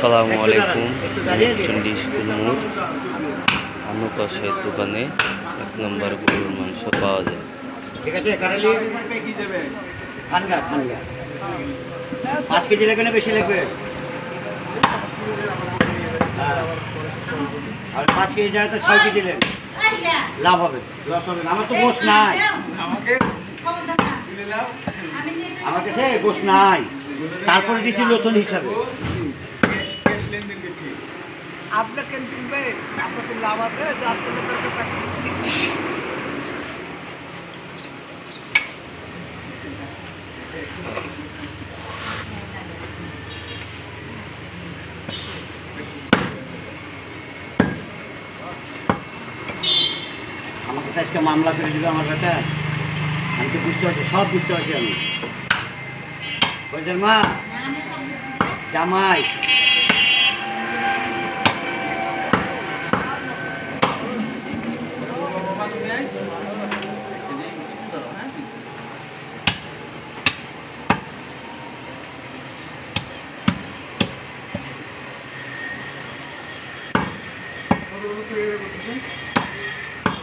আসসালামু আলাইকুম। চন্ডী স্কুল মোড় আনুকষের দোকানে 1 নম্বর গরুর মাংস পাওয়া যায়। ঠিক আছে, 5 কেজি লাগবে না বেশি লাগবে? আর 5 কেজি যায় তো 6 কেজি নেন, লাভ হবে, লস হবে না। আমার তো গোশ নাই, আমার কাছে গোশ নাই, তারপরে দিচ্ছি নতুন হিসাবে। আপনার ক্যান্টিন ভাই, আপনার তো লাভ আছে, যার জন্য আমাকে তো আজকে মামলা করে দিল আমার বেটা। আমি তো বুঝতে পারছি, সব বুঝতে পারছি আমি। বলছেন মা জামাই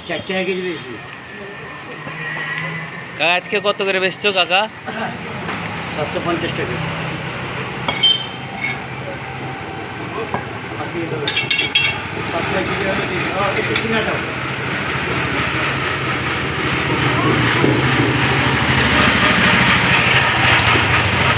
চারটে কেজি বেশি। কাকা আজকে কত করে বেচছো কাকা? 750 টাকা। একটু কিনে দাও।